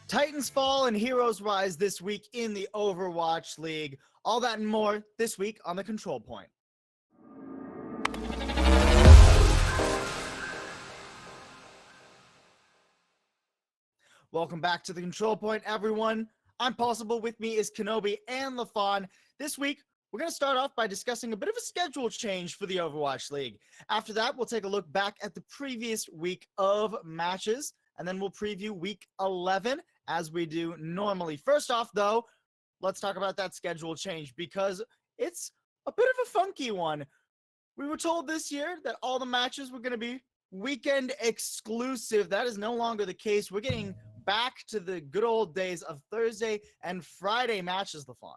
Titans fall and heroes rise this week in the Overwatch League. All that and more this week on the Control Point. Welcome back to the Control Point, everyone. I'm Paulsible. With me is Kenobi and lafon. This week, we're going to start off by discussing a bit of a schedule change for the Overwatch League. After that, we'll take a look back at the previous week of matches, and then we'll preview week 11 as we do normally. First off, though, let's talk about that schedule change because it's a bit of a funky one. We were told this year that all the matches were going to be weekend exclusive. That is no longer the case. We're getting back to the good old days of Thursday and Friday matches, lafon.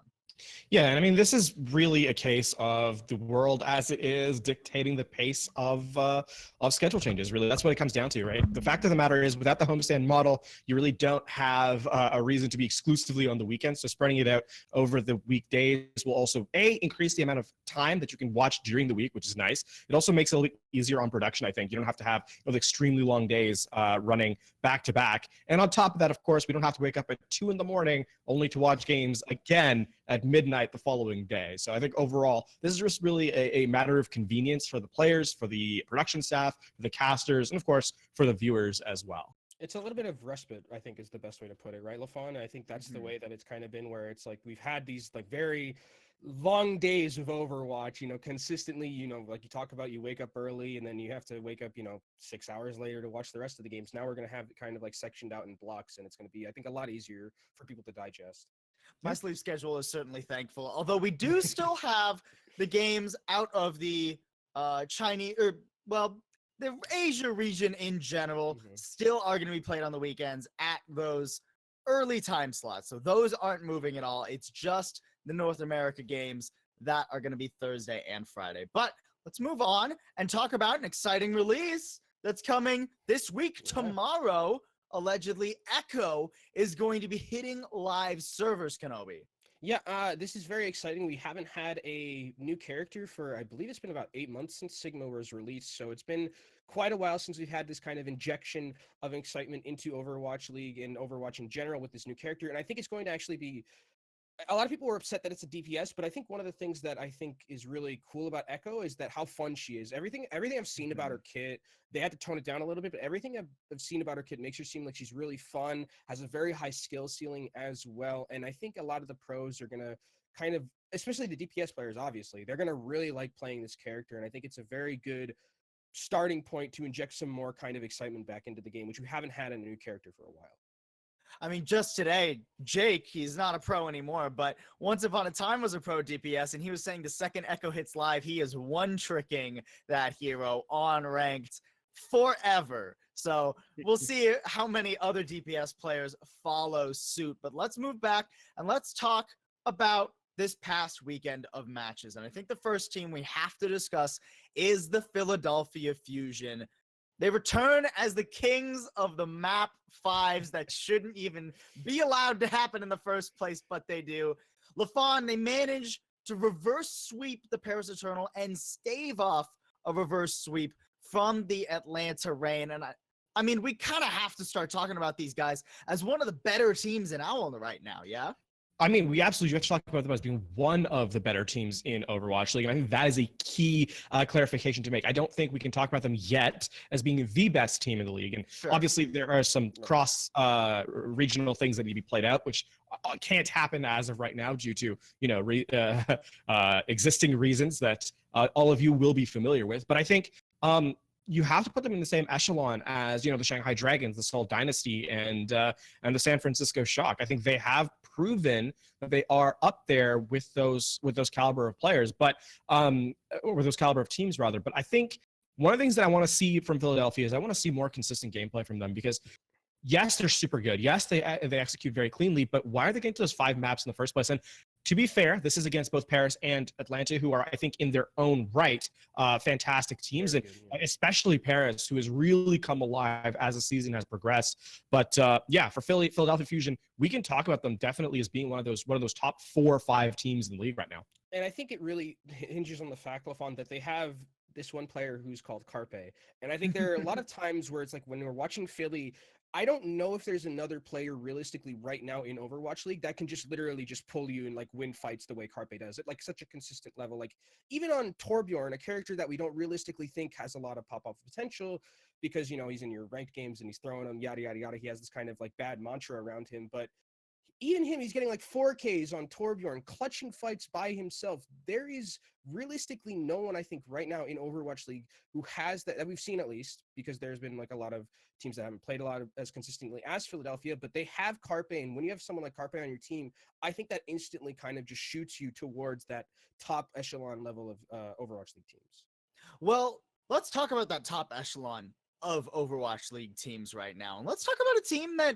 Yeah, and I mean, this is really a case of the world as it is dictating the pace of schedule changes. Really, that's what it comes down to, right? The fact of the matter is, without the homestand model, you really don't have a reason to be exclusively on the weekends. So spreading it out over the weekdays will also increase the amount of time that you can watch during the week, which is nice. It also makes it a little bit easier on production. I think you don't have to have those extremely long days running back to back. And on top of that, of course, we don't have to wake up at 2 a.m. only to watch games again at midnight the following day. So I think overall, this is just really a matter of convenience for the players, for the production staff, for the casters, and of course, for the viewers as well. It's a little bit of respite, I think, is the best way to put it, right, lafon? I think that's the way that it's kind of been, where it's like we've had these like very long days of Overwatch, consistently, like you talk about, you wake up early and then you have to wake up, 6 hours later to watch the rest of the games. Now we're going to have it kind of like sectioned out in blocks, and it's going to be, I think, a lot easier for people to digest. My sleep schedule is certainly thankful, although we do still have the games out of the Chinese, the Asia region in general still are going to be played on the weekends at those early time slots. So those aren't moving at all. It's just the North America games that are going to be Thursday and Friday. But let's move on and talk about an exciting release that's coming this week. Tomorrow, allegedly, Echo is going to be hitting live servers, Kenobi. Yeah, this is very exciting. We haven't had a new character for, I believe it's been about 8 months since Sigma was released. So it's been quite a while since we've had this kind of injection of excitement into Overwatch League and Overwatch in general with this new character. And I think it's going to actually be, a lot of people were upset that it's a DPS, but I think one of the things that I think is really cool about Echo is that how fun she is. Everything I've seen about her kit, they had to tone it down a little bit, but everything I've seen about her kit makes her seem like she's really fun, has a very high skill ceiling as well. And I think a lot of the pros are going to kind of, especially the DPS players, obviously, they're going to really like playing this character. And I think it's a very good starting point to inject some more kind of excitement back into the game, which we haven't had in a new character for a while. I mean, just today, Jake, he's not a pro anymore, but once upon a time was a pro DPS, and he was saying the second Echo hits live, he is one-tricking that hero on ranked forever. So we'll see how many other DPS players follow suit. But let's move back and let's talk about this past weekend of matches. And I think the first team we have to discuss is the Philadelphia Fusion. They return as the kings of the map fives that shouldn't even be allowed to happen in the first place, but they do. lafon, they manage to reverse sweep the Paris Eternal and stave off a reverse sweep from the Atlanta Reign. And I mean, we kind of have to start talking about these guys as one of the better teams in OWL right now, yeah? I mean, we absolutely have to talk about them as being one of the better teams in Overwatch League. And I think that is a key clarification to make. I don't think we can talk about them yet as being the best team in the league. And obviously, there are some cross regional things that need to be played out, which can't happen as of right now due to existing reasons that all of you will be familiar with. But I think you have to put them in the same echelon as, the Shanghai Dragons, the Seoul Dynasty, and the San Francisco Shock. I think they have proven that they are up there with those caliber of players, but or with those caliber of teams rather. But I think one of the things that I want to see from Philadelphia is I want to see more consistent gameplay from them, because yes, they're super good. Yes, they execute very cleanly, but why are they getting to those 5 maps in the first place? And to be fair, this is against both Paris and Atlanta, who are, I think, in their own right, fantastic teams, and especially Paris, who has really come alive as the season has progressed. But for Philadelphia Fusion, we can talk about them definitely as being one of those top 4 or 5 teams in the league right now. And I think it really hinges on the fact, lafon, that they have this one player who's called Carpe. And I think there are a lot of times where it's like when we're watching Philly, I don't know if there's another player realistically right now in Overwatch League that can just literally just pull you and like win fights the way Carpe does it, like such a consistent level. Like even on Torbjorn, a character that we don't realistically think has a lot of pop-off potential because, you know, he's in your ranked games and he's throwing them, yada, yada, yada. He has this kind of like bad mantra around him, but even him, he's getting like 4Ks on Torbjorn, clutching fights by himself. There is realistically no one, I think, right now in Overwatch League who has that we've seen, at least, because there's been like a lot of teams that haven't played a lot of, as consistently as Philadelphia, but they have Carpe. And when you have someone like Carpe on your team, I think that instantly kind of just shoots you towards that top echelon level of Overwatch League teams. Well, let's talk about that top echelon of Overwatch League teams right now. And let's talk about a team that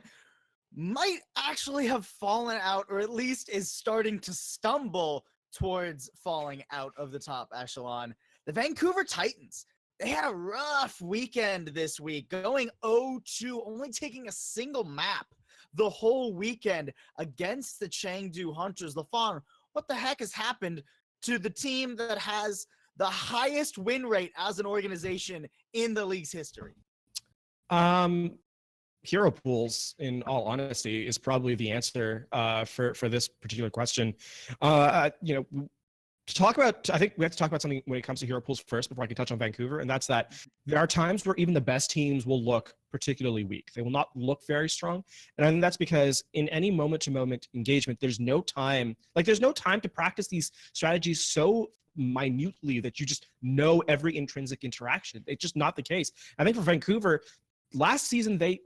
might actually have fallen out, or at least is starting to stumble towards falling out of the top echelon. The Vancouver Titans. They had a rough weekend this week, going 0-2, only taking a single map the whole weekend against the Chengdu Hunters. LaFon, what the heck has happened to the team that has the highest win rate as an organization in the league's history? Hero pools, in all honesty, is probably the answer for this particular question. You know, to talk about, I think we have to talk about something when it comes to hero pools first before I can touch on Vancouver, and that's that there are times where even the best teams will look particularly weak. They will not look very strong, and I think that's because in any moment-to-moment engagement, there's no time to practice these strategies so minutely that you just know every intrinsic interaction. It's just not the case. I think for Vancouver, last season they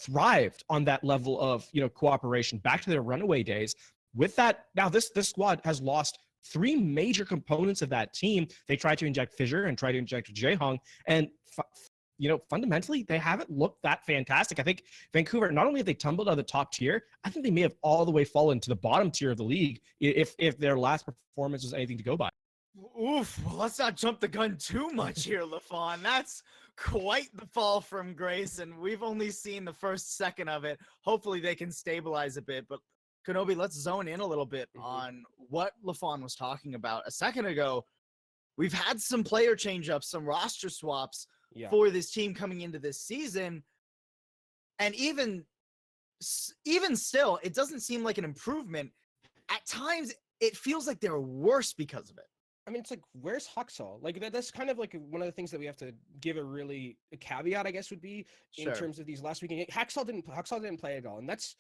thrived on that level of, you know, cooperation back to their runaway days. With that, now this squad has lost three major components of that team. They tried to inject Fissure and tried to inject Jaehong, and you know, fundamentally they haven't looked that fantastic. I think Vancouver, not only have they tumbled out of the top tier, I think they may have all the way fallen to the bottom tier of the league if their last performance was anything to go by. Oof, well, let's not jump the gun too much here, LaFon. That's quite the fall from grace, and we've only seen the first second of it. Hopefully they can stabilize a bit, but Kenobi, let's zone in a little bit on what LaFon was talking about a second ago. We've had some player change-ups, some roster swaps for this team coming into this season, and even still, it doesn't seem like an improvement. At times, it feels like they're worse because of it. I mean, it's like, where's Huxall? Like that's kind of like one of the things that we have to give a caveat, I guess, would be in terms of these last weekend. Huxall didn't play at all, and that's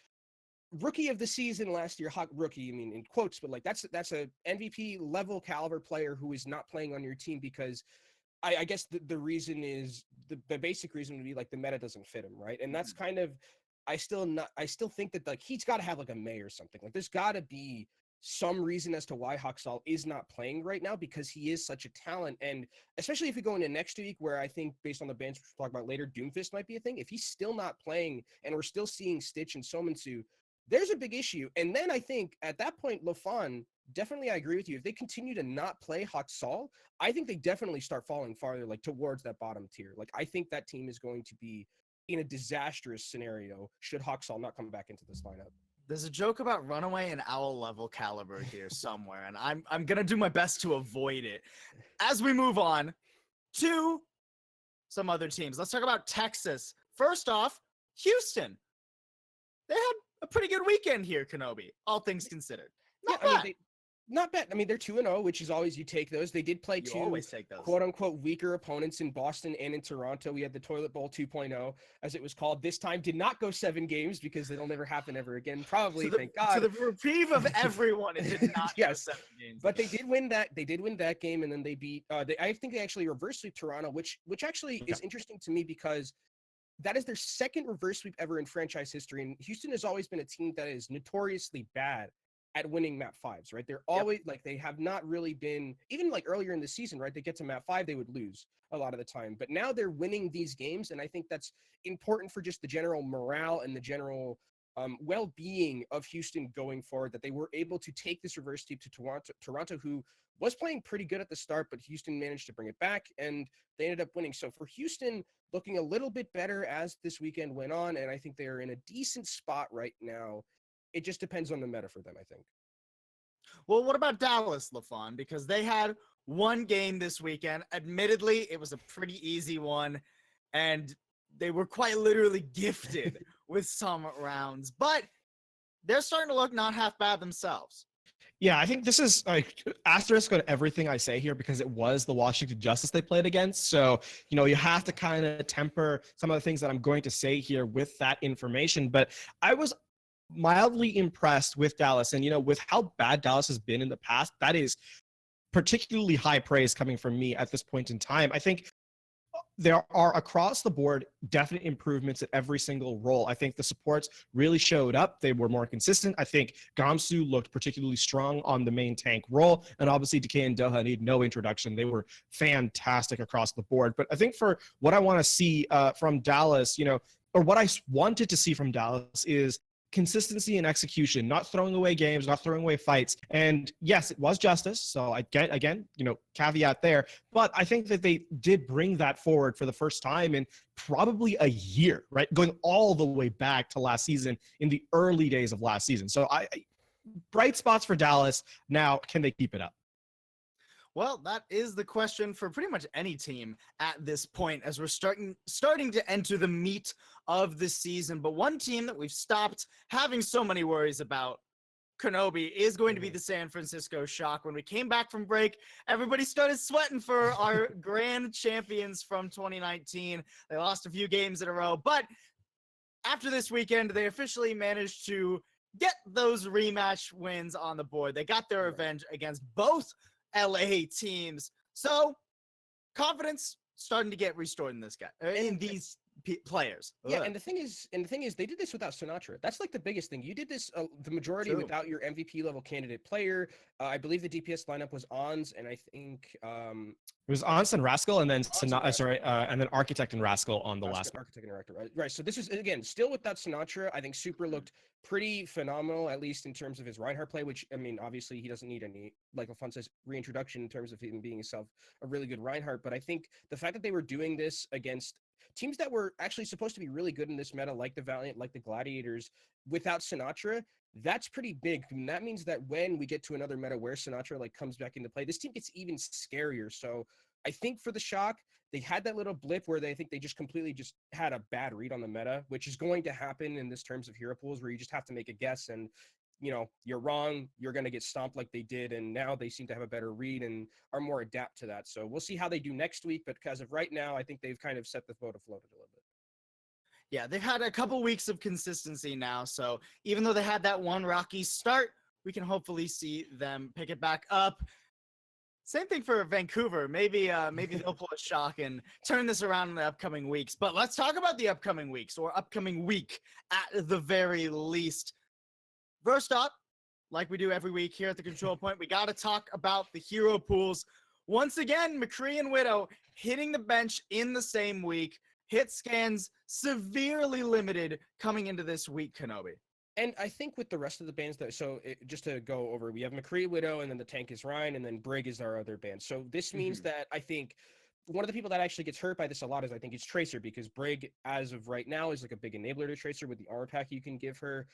rookie of the season last year. Rookie, I mean, in quotes, but like that's a MVP level caliber player who is not playing on your team because I guess the reason is the basic reason would be like the meta doesn't fit him, right? And that's kind of I still think that like he's got to have like a May or something. Like there's got to be some reason as to why Huxall is not playing right now because he is such a talent. And especially if we go into next week where I think based on the bench, which we'll talk about later, Doomfist might be a thing. If he's still not playing and we're still seeing Stitch and Somansu, there's a big issue. And then I think at that point, LaFon, definitely I agree with you. If they continue to not play Huxall, I think they definitely start falling farther like towards that bottom tier. Like I think that team is going to be in a disastrous scenario should Huxall not come back into this lineup. There's a joke about Runaway and Owl level caliber here somewhere, and I'm gonna do my best to avoid it. As we move on to some other teams, let's talk about Texas. First off, Houston. They had a pretty good weekend here, Kenobi, all things considered. Not bad. Not bad. I mean, they're 2-0, which is always, you take those. They did play two quote unquote weaker opponents in Boston and in Toronto. We had the Toilet Bowl 2.0, as it was called. This time did not go 7 games because it'll never happen ever again. Probably, thank God. To the reprieve of everyone, it did not go 7 games. But they did win that. They did win that game, and then they beat. I think they actually reverse sweep Toronto, which actually is interesting to me because that is their second reverse sweep ever in franchise history. And Houston has always been a team that is notoriously bad at winning map 5s, right? They're always like, they have not really been, even like earlier in the season, right? They get to map 5, they would lose a lot of the time, but now they're winning these games. And I think that's important for just the general morale and the general well-being of Houston going forward, that they were able to take this reverse sweep to Toronto, who was playing pretty good at the start, but Houston managed to bring it back and they ended up winning. So for Houston, looking a little bit better as this weekend went on, and I think they are in a decent spot right now. It just depends on the meta for them, I think. Well, what about Dallas, LaFon? Because they had one game this weekend. Admittedly, it was a pretty easy one, and they were quite literally gifted with some rounds, but they're starting to look not half bad themselves. Yeah, I think this is like asterisk on everything I say here because it was the Washington Justice they played against. So, you have to kind of temper some of the things that I'm going to say here with that information. But I was mildly impressed with Dallas. And, with how bad Dallas has been in the past, that is particularly high praise coming from me at this point in time. I think there are across the board definite improvements at every single role. I think the supports really showed up. They were more consistent. I think Gamsu looked particularly strong on the main tank role. And obviously Decay and Doha need no introduction. They were fantastic across the board. But I think for what I want to see from Dallas, or what I wanted to see from Dallas is consistency and execution, not throwing away games, not throwing away fights. And yes, it was Justice. So I get, again, caveat there. But I think that they did bring that forward for the first time in probably a year, right? Going all the way back to last season in the early days of last season. So bright spots for Dallas. Now, can they keep it up? Well, that is the question for pretty much any team at this point as we're starting to enter the meat of the season. But one team that we've stopped having so many worries about, Kenobi, is going to be the San Francisco Shock. When we came back from break, everybody started sweating for our grand champions from 2019. They lost a few games in a row, but after this weekend, they officially managed to get those rematch wins on the board. They got their revenge against both LA teams. So confidence starting to get restored in this guy, in these players. Yeah, and the thing is, they did this without Sinatraa. That's like the biggest thing. You did this the majority without your MVP level candidate player. I believe the DPS lineup was Ons, and I think it was Ons and Rascal, and then and then Architect and Rascal on the last one. Architect and Director, right? So this is again still without Sinatraa. I think Super looked pretty phenomenal, at least in terms of his Reinhardt play. Which, I mean, obviously he doesn't need any, like LaFon says, reintroduction in terms of him being himself a really good Reinhardt. But I think the fact that they were doing this against teams that were actually supposed to be really good in this meta, like the Valiant, like the Gladiators, without Sinatraa, that's pretty big. And that means that when we get to another meta where Sinatraa comes back into play, this team gets even scarier. So I think for the Shock, they had that little blip where they think they just completely just had a bad read on the meta, which is going to happen in this terms of hero pools where you just have to make a guess and you're wrong, you're going to get stomped like they did. And now they seem to have a better read and are more adapt to that. So we'll see how they do next week. But as of right now, I think they've kind of set the boat afloat a little bit. Yeah, they've had a couple weeks of consistency now. So even though they had that one rocky start, we can hopefully see them pick it back up. Same thing for Vancouver. Maybe they'll pull a shock and turn this around in the upcoming weeks. But let's talk about the upcoming weeks, or upcoming week at the very least. First up, like we do every week here at the Control Point, we got to talk about the hero pools. Once again, McCree and Widow hitting the bench in the same week. Hit scans severely limited coming into this week, Kenobi. And I think with the rest of the bands, just to go over, we have McCree, Widow, and then the tank is Ryan, and then Brig is our other band. So this means that I think one of the people that actually gets hurt by this a lot is I think it's Tracer, because Brig, as of right now, is like a big enabler to Tracer with the armor pack you can give her.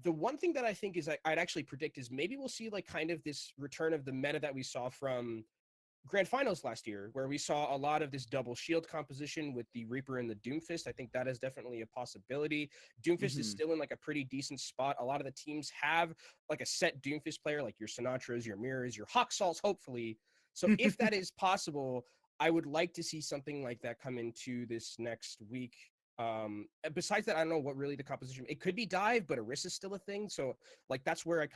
The one thing that I think is I'd actually predict is maybe we'll see like kind of this return of the meta that we saw from Grand Finals last year, where we saw a lot of this double shield composition with the Reaper and the Doomfist. I think that is definitely a possibility. Doomfist is still in like a pretty decent spot. A lot of the teams have like a set Doomfist player, like your Sinatras, your Mirrors, your Hawk Salts, hopefully. So if that is possible, I would like to see something like that come into this next week. Besides that, I don't know what really the composition, it could be dive, but Orisa is still a thing. So like, that's where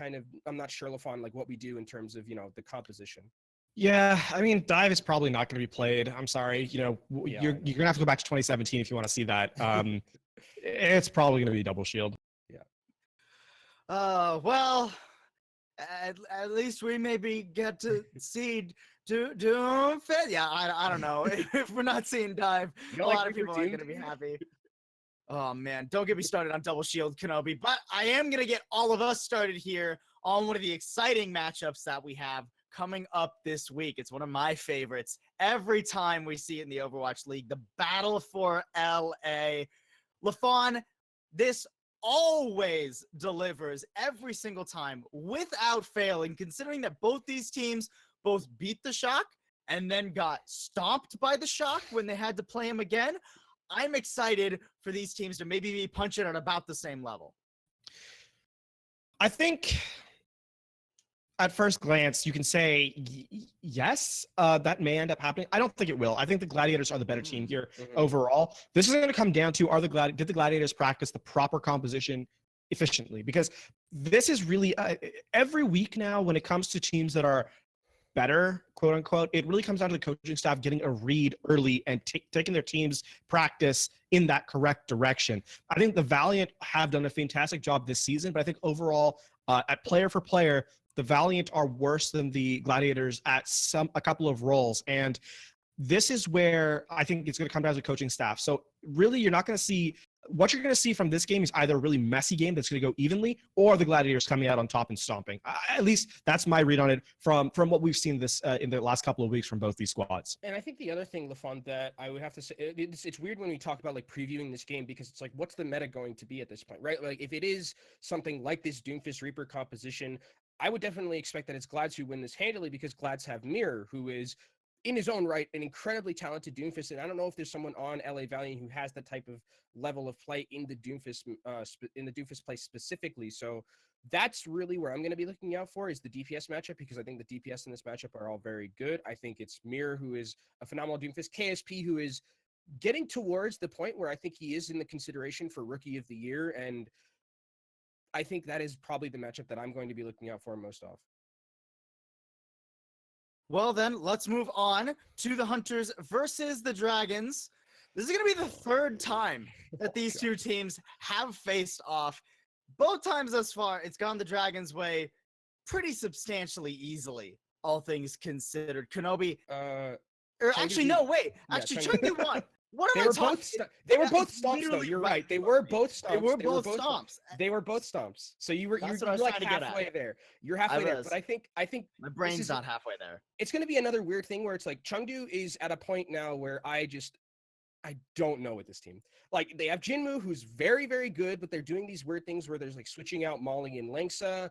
I'm not sure, LaFon, like what we do in terms of, the composition. Yeah, I mean, dive is probably not going to be played. I'm sorry. You're going to have to go back to 2017 if you want to see that. It's probably going to be double shield. Yeah. Well, at least we maybe get to see Doomfist. Yeah, I don't know. If we're not seeing dive, a lot of people aren't going to be happy. Oh, man, don't get me started on double shield, Kenobi. But I am going to get all of us started here on one of the exciting matchups that we have coming up this week. It's one of my favorites. Every time we see it in the Overwatch League, the battle for LA. LaFon, this always delivers every single time without failing, considering that both these teams both beat the Shock and then got stomped by the Shock when they had to play him again. I'm excited for these teams to maybe be punching at about the same level. I think at first glance, you can say yes, that may end up happening. I don't think it will. I think the Gladiators are the better team here overall. This is going to come down to did the Gladiators practice the proper composition efficiently? Because this is really every week now when it comes to teams that are better, quote unquote, it really comes down to the coaching staff getting a read early and taking their team's practice in that correct direction. I think the Valiant have done a fantastic job this season, but I think overall, at player for player, the Valiant are worse than the Gladiators at a couple of roles. And this is where I think it's going to come down to the coaching staff. So really, you're not going to see what you're going to see from this game is either a really messy game that's going to go evenly, or the Gladiators coming out on top and stomping. At least that's my read on it from what we've seen this in the last couple of weeks from both these squads. And I think the other thing, Lafon, that I would have to say, it's weird when we talk about like previewing this game, because it's like, what's the meta going to be at this point, right? Like if it is something like this Doomfist Reaper composition, I would definitely expect that it's Glads who win this handily, because Glads have Mirror, who is in his own right an incredibly talented Doomfist, and I don't know if there's someone on LA Valiant who has that type of level of play in the Doomfist play specifically. So that's really where I'm going to be looking out for, is the DPS matchup, because I think the DPS in this matchup are all very good. I think it's Mirror, who is a phenomenal Doomfist, KSP, who is getting towards the point where I think he is in the consideration for Rookie of the Year, and I think that is probably the matchup that I'm going to be looking out for most of. Well, then, let's move on to the Hunters versus the Dragons. This is going to be the third time that these two teams have faced off. Both times thus far, it's gone the Dragons' way pretty substantially easily, all things considered. Kenobi, actually, no, wait. Actually, Chengdu won. What am I talking? They were both stomps, though. You're right. They were both stomps. They were both stomps. They were both stomps. So you're like halfway there. You're halfway there. But I think my brain's not halfway there. It's going to be another weird thing where it's like Chengdu is at a point now where I don't know with this team. Like, they have Jinmu, who's very, very good, but they're doing these weird things where there's like switching out Molly and Langsa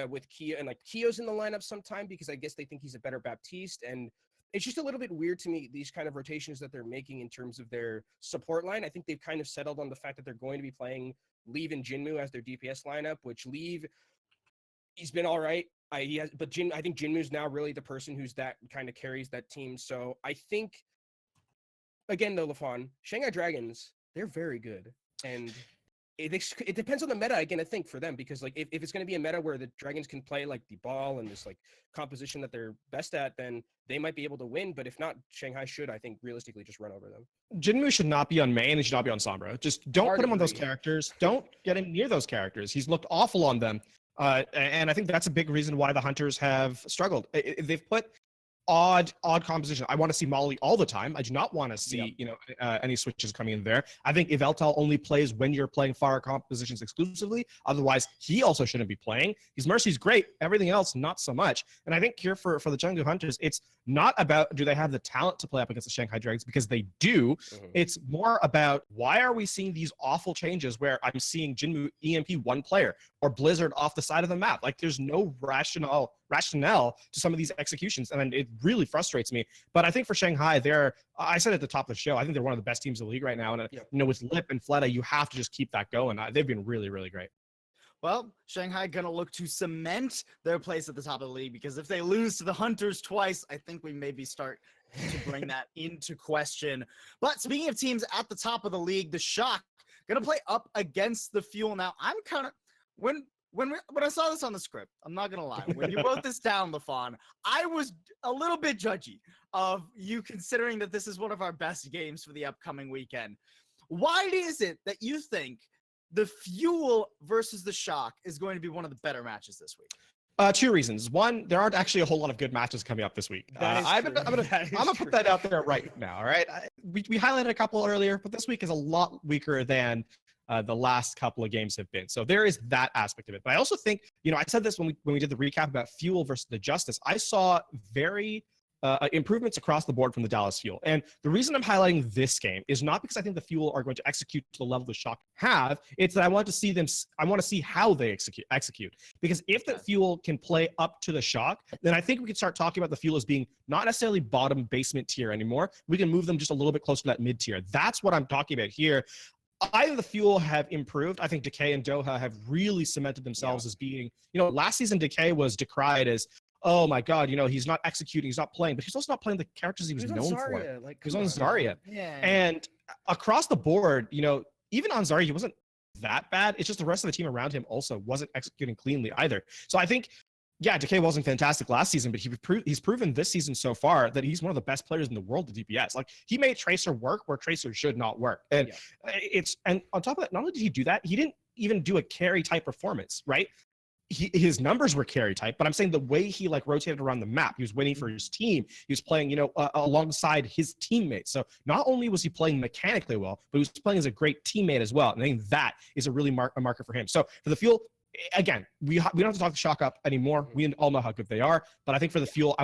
with Kyo, and like Kyo's in the lineup sometime because I guess they think he's a better Baptiste. And it's just a little bit weird to me, these kind of rotations that they're making in terms of their support line. I think they've kind of settled on the fact that they're going to be playing Leave and Jinmu as their DPS lineup, which Leave, he's been all right. I think Jinmu's now really the person who's that kind of carries that team. So I think, again, though, Lafon, Shanghai Dragons, they're very good. And it depends on the meta, again, I think, for them, because like if it's going to be a meta where the Dragons can play like the ball and this like composition that they're best at, then they might be able to win. But if not, Shanghai should, I think, realistically just run over them. Jinmu should not be on main. He should not be on Sombra. Just don't put him on those characters. Don't get him near those characters. He's looked awful on them. And I think that's a big reason why the Hunters have struggled. They've put odd composition. I want to see Molly all the time. I do not want to see any switches coming in there. I think Yveltal only plays when you're playing fire compositions exclusively. Otherwise, he also shouldn't be playing. His Mercy's great. Everything else, not so much. And I think here for the Chengdu Hunters, it's not about do they have the talent to play up against the Shanghai Dragons, because they do. It's more about why are we seeing these awful changes where I'm seeing Jinmu EMP one player or Blizzard off the side of the map. Like, there's no rationale to some of these executions, and it really frustrates me. But I think for Shanghai, I said at the top of the show, I think they're one of the best teams in the league right now. And with Lip and Fleta, you have to just keep that going. They've been really, really great. Well, Shanghai gonna look to cement their place at the top of the league, because if they lose to the Hunters twice, I think we maybe start to bring that into question. But speaking of teams at the top of the league, the Shock gonna play up against the Fuel. Now, I'm kind of when I saw this on the script, I'm not gonna lie, when you wrote this down, Lafon, I was a little bit judgy of you, considering that this is one of our best games for the upcoming weekend. Why is it that you think the Fuel versus the Shock is going to be one of the better matches this week? Two reasons. One, there aren't actually a whole lot of good matches coming up this week. I'm gonna put that out there right now. All right, we highlighted a couple earlier, but this week is a lot weaker than the last couple of games have been. So there is that aspect of it. But I also think, I said this when we did the recap about Fuel versus the Justice. I saw very improvements across the board from the Dallas Fuel. And the reason I'm highlighting this game is not because I think the Fuel are going to execute to the level the Shock have. It's that I want to see them. I want to see how they execute. Because if the Fuel can play up to the Shock, then I think we can start talking about the Fuel as being not necessarily bottom basement tier anymore. We can move them just a little bit closer to that mid tier. That's what I'm talking about here. Either the Fuel have improved. I think Decay and Doha have really cemented themselves as being, last season Decay was decried as, oh my God, he's not executing, he's not playing, but he's also not playing the characters he was known for. He was on Zarya. Yeah. And across the board, even on Zarya, he wasn't that bad. It's just the rest of the team around him also wasn't executing cleanly either. So I think, Decay wasn't fantastic last season, but he's proven this season so far that he's one of the best players in the world at DPS. Like, he made Tracer work where Tracer should not work. And and on top of that, not only did he do that, he didn't even do a carry type performance, right? His numbers were carry type, but I'm saying the way he rotated around the map, he was waiting for his team. He was playing, alongside his teammates. So not only was he playing mechanically well, but he was playing as a great teammate as well. And I think that is a really a marker for him. So for the Fuel, again, we don't have to talk the Shock up anymore. We all know how good they are. But I think for the Fuel,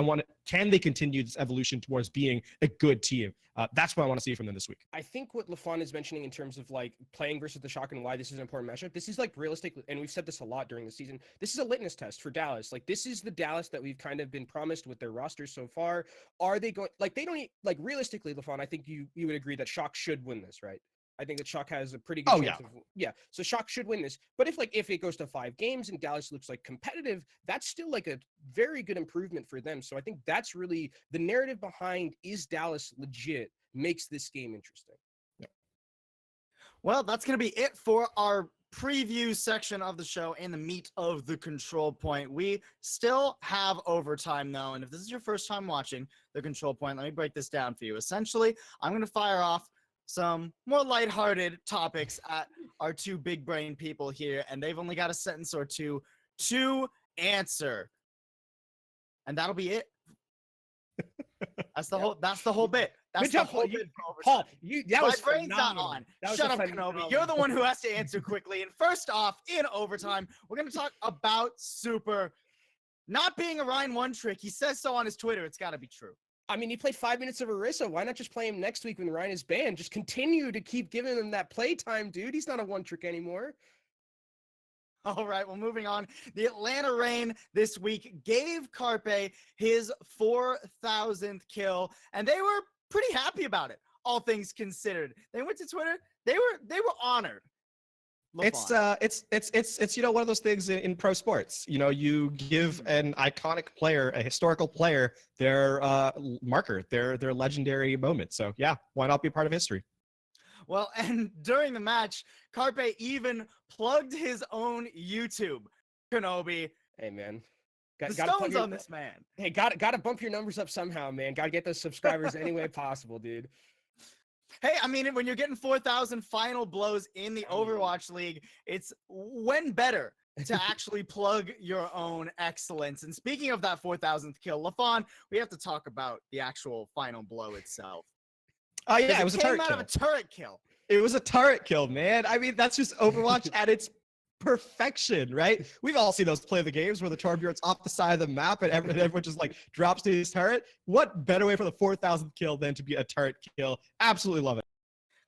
can they continue this evolution towards being a good team? That's what I want to see from them this week. I think what LaFon is mentioning in terms of playing versus the Shock and why this is an important matchup, this is realistic, and we've said this a lot during the season. This is a litmus test for Dallas. This is the Dallas that we've kind of been promised with their rosters so far. Are they going they don't realistically, LaFon, I think you would agree that Shock should win this, right? I think that Shock has a pretty good chance of so Shock should win this. But if it goes to 5 games and Dallas looks competitive, that's still a very good improvement for them. So I think that's really the narrative behind, is Dallas legit, makes this game interesting. Well, that's going to be it for our preview section of the show and the meat of the control point. We still have overtime though, and if this is your first time watching the control point, let me break this down for you. Essentially, I'm going to fire off some more lighthearted topics at our two big brain people here, and they've only got a sentence or two to answer. And that'll be it. That's the whole bit. That's the whole bit. Paul, my brain's not on. Shut up, Kenobi. You're the one who has to answer quickly. And first off, in overtime, we're going to talk about Super not being a Ryan one trick. He says so on his Twitter. It's got to be true. I mean, he played 5 minutes of Orisa. Why not just play him next week when Ryan is banned? Just continue to keep giving him that play time, dude. He's not a one trick anymore. All right, well, moving on. The Atlanta Reign this week gave Carpe his 4,000th kill, and they were pretty happy about it, all things considered. They went to Twitter. They were honored. It's one of those things in pro sports. You give an iconic player, a historical player, their marker, their legendary moment. So yeah, why not be part of history? Well, and during the match, Carpe even plugged his own YouTube. Kenobi, hey man, the stones on this man. Hey, gotta bump your numbers up somehow, man. Gotta get those subscribers any way possible, dude. Hey, I mean, when you're getting 4,000 final blows in the Overwatch League, it's when better to actually plug your own excellence. And speaking of that 4,000th kill, LaFon, we have to talk about the actual final blow itself. Oh yeah, it was a turret kill. Of a turret kill. It was a turret kill, man. I mean, that's just Overwatch at its perfection, right? We've all seen those play the games where the Torbjorn's off the side of the map and everyone just drops to his turret. What better way for the 4,000th kill than to be a turret kill? Absolutely love it.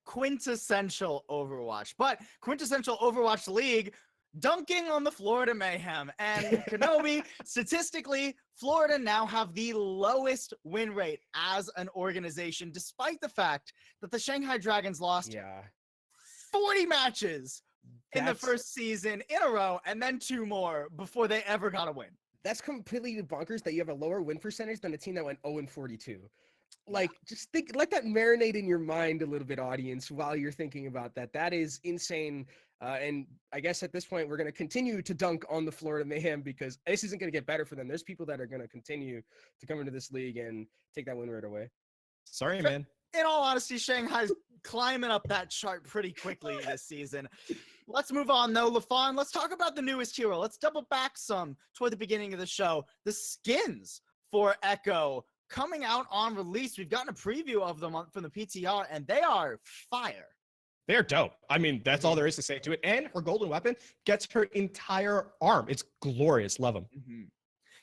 Quintessential Overwatch, but quintessential Overwatch League dunking on the Florida Mayhem. And Kenobi, statistically, Florida now have the lowest win rate as an organization, despite the fact that the Shanghai Dragons lost 40 matches in the first season in a row, and then 2 more before they ever got a win. That's completely bonkers that you have a lower win percentage than a team that went 0-42. Just let that marinate in your mind a little bit, audience, while you're thinking about that. That is insane. And I guess at this point, we're going to continue to dunk on the Florida Mayhem because this isn't going to get better for them. There's people that are going to continue to come into this league and take that win right away. Sorry, man. In all honesty, Shanghai's climbing up that chart pretty quickly this season. Let's move on, though. LaFon, let's talk about the newest hero. Let's double back some toward the beginning of the show. The skins for Echo coming out on release. We've gotten a preview of them from the PTR, and they are fire. They're dope. I mean, that's all there is to say to it. And her golden weapon gets her entire arm. It's glorious. Love them.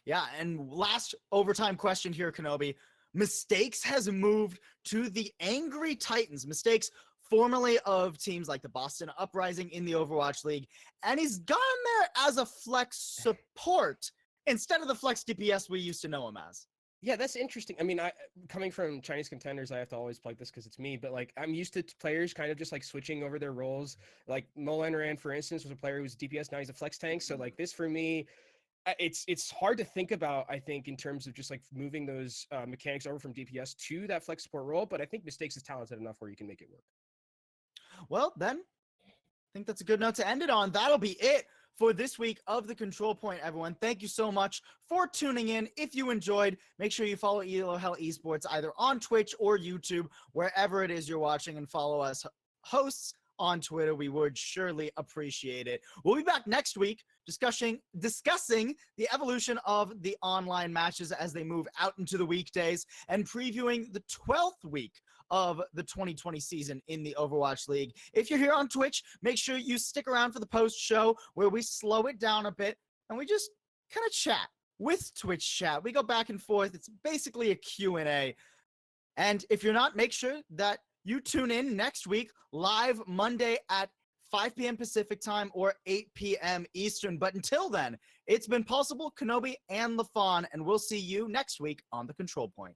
Yeah, and last overtime question here, Kenobi. Mistakes has moved to the Angry Titans. Mistakes formerly of teams like the Boston Uprising in the Overwatch League, and he's gone there as a flex support instead of the flex DPS we used to know him as. Yeah, that's interesting. I mean, coming from Chinese contenders, I have to always plug this because it's me. But like, I'm used to players kind of just like switching over their roles. Like Molan, for instance, was a player who was DPS. Now he's a flex tank. So like this for me, it's hard to think about. I think in terms of just like moving those mechanics over from DPS to that flex support role. But I think Mistakes is talented enough where you can make it work. Well, then, I think that's a good note to end it on. That'll be it for this week of the Control Point, everyone. Thank you so much for tuning in. If you enjoyed, make sure you follow ELO Hell Esports either on Twitch or YouTube, wherever it is you're watching, and follow us hosts on Twitter. We would surely appreciate it. We'll be back next week discussing the evolution of the online matches as they move out into the weekdays and previewing the 12th week of the 2020 season in the Overwatch League. If you're here on Twitch, make sure you stick around for the post show where we slow it down a bit and we just kind of chat with Twitch chat. We go back and forth. It's basically a Q&A. And if you're not, make sure that you tune in next week live Monday at 5 p.m. Pacific time or 8 p.m. Eastern. But until then, it's been Paulsible, Kenobi, and Lafon, and we'll see you next week on the Control Point.